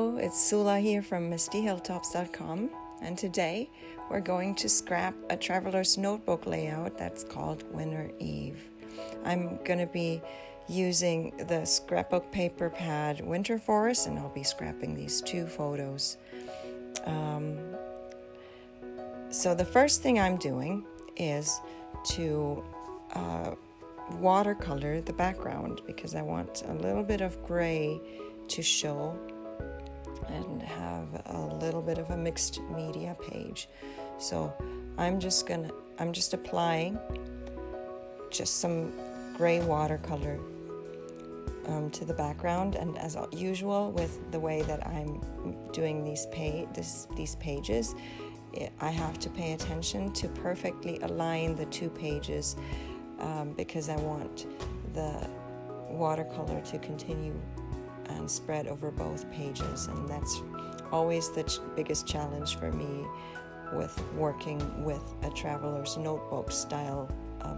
Hello, it's Sula here from MistyHilltops.com, and today we're going to scrap a traveler's notebook layout that's called Winter Eve. I'm going to be using the Scrapbook paper pad Winter Forest, and I'll be scrapping these two photos. So the first thing I'm doing is to watercolor the background because I want a little bit of gray to show and have a little bit of a mixed media page. So I'm just applying just some gray watercolor to the background, and as usual with the way that I'm doing these pages, I have to pay attention to perfectly align the two pages because I want the watercolor to continue and spread over both pages, and that's always the biggest challenge for me with working with a traveler's notebook style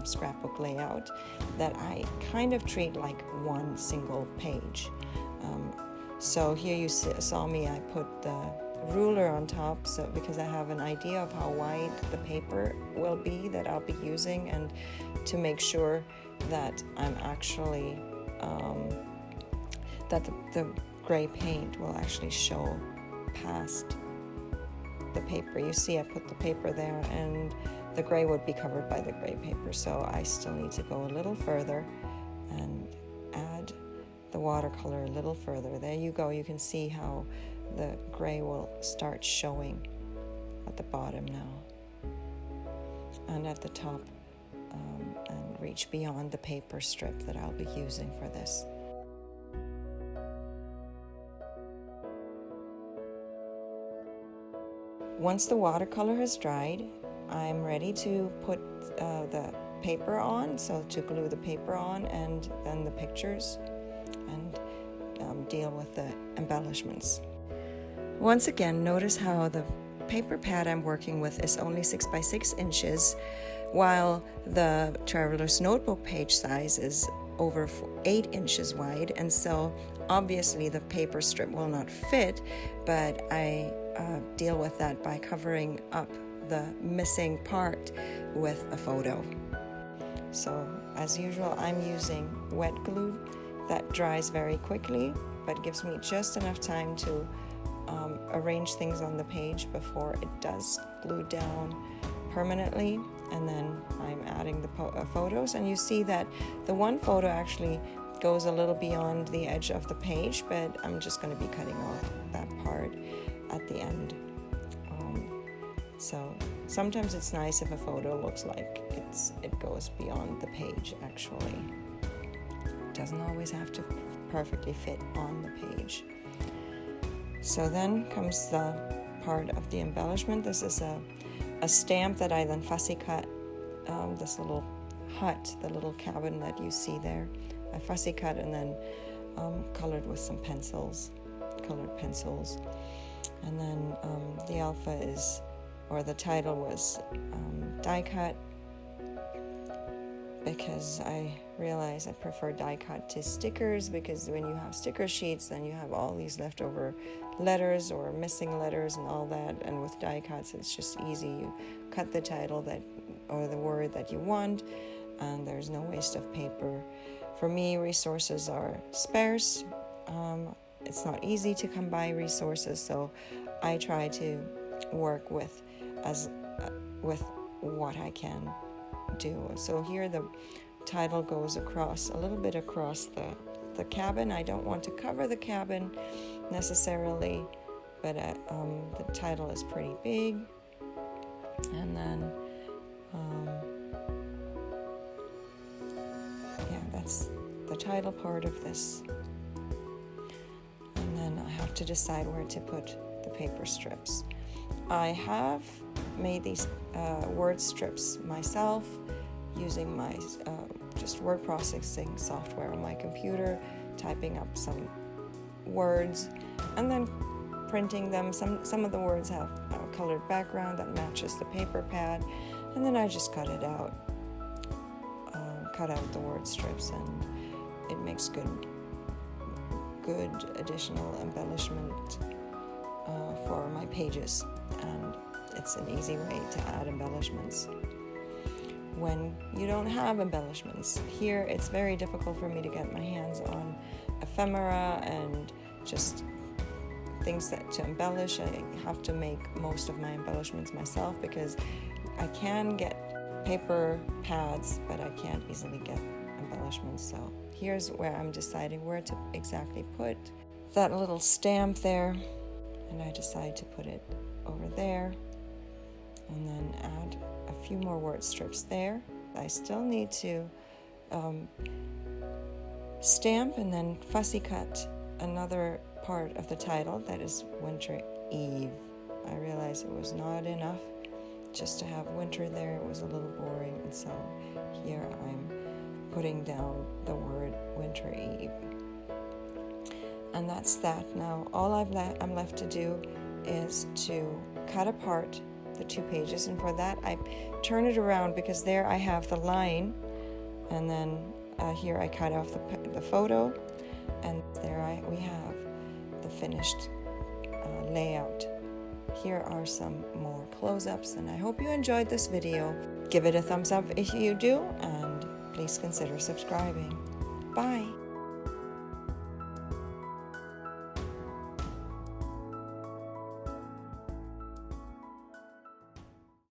scrapbook layout that I kind of treat like one single page. So here you saw me, I put the ruler on top so because I have an idea of how wide the paper will be that I'll be using, and to make sure that I'm actually that the gray paint will actually show past the paper. You see I put the paper there and the gray would be covered by the gray paper, so I still need to go a little further and add the watercolor a little further. There you go, you can see how the gray will start showing at the bottom now and at the top, and reach beyond the paper strip that I'll be using for this. Once the watercolor has dried, I'm ready to put the paper on, so to glue the paper on and then the pictures and deal with the embellishments. Once again, notice how the paper pad I'm working with is only 6 by 6 inches, while the traveler's notebook page size is over 8 inches wide, and so obviously the paper strip will not fit, but I deal with that by covering up the missing part with a photo. So as usual, I'm using wet glue that dries very quickly but gives me just enough time to arrange things on the page before it does glue down permanently, and then I'm adding the photos, and you see that the one photo actually goes a little beyond the edge of the page, but I'm just going to be cutting off that part at the end. So sometimes it's nice if a photo looks like it goes beyond the page actually. It doesn't always have to perfectly fit on the page. So then comes the part of the embellishment. This is a stamp that I then fussy cut, this little hut, the little cabin that you see there. I fussy cut and then colored with some colored pencils. And then the alpha is, or the title was die cut, because I realize I prefer die cut to stickers, because when you have sticker sheets then you have all these leftover letters or missing letters and all that, and with die cuts it's just easy. You cut the title or the word that you want, and there's no waste of paper. For me, resources are sparse. It's not easy to come by resources, so I try to work with what I can do. So here the title goes across, a little bit across the cabin. I don't want to cover the cabin necessarily, but the title is pretty big. And then that's the title part of this. And then I have to decide where to put the paper strips. I have made these word strips myself using my just word processing software on my computer, typing up some words and then printing them. Some of the words have a colored background that matches the paper pad, and then I just cut out the word strips, and it makes good additional embellishment my pages, and it's an easy way to add embellishments. When you don't have embellishments, here it's very difficult for me to get my hands on ephemera and just things that to embellish. I have to make most of my embellishments myself because I can get paper pads, but I can't easily get embellishments. So here's where I'm deciding where to exactly put that little stamp there, and I decide to put it over there, and then add a few more word strips there. I still need to stamp and then fussy cut another part of the title, that is Winter Eve. I realized it was not enough just to have winter there. It was a little boring, and so here I'm putting down the word Winter Eve. And that's that. Now all I'm left to do is to cut apart the 2 pages, and for that I turn it around because there I have the line, and then here I cut off the photo, and there we have the finished layout. Here are some more close-ups, and I hope you enjoyed this video. Give it a thumbs up if you do, and please consider subscribing. Bye!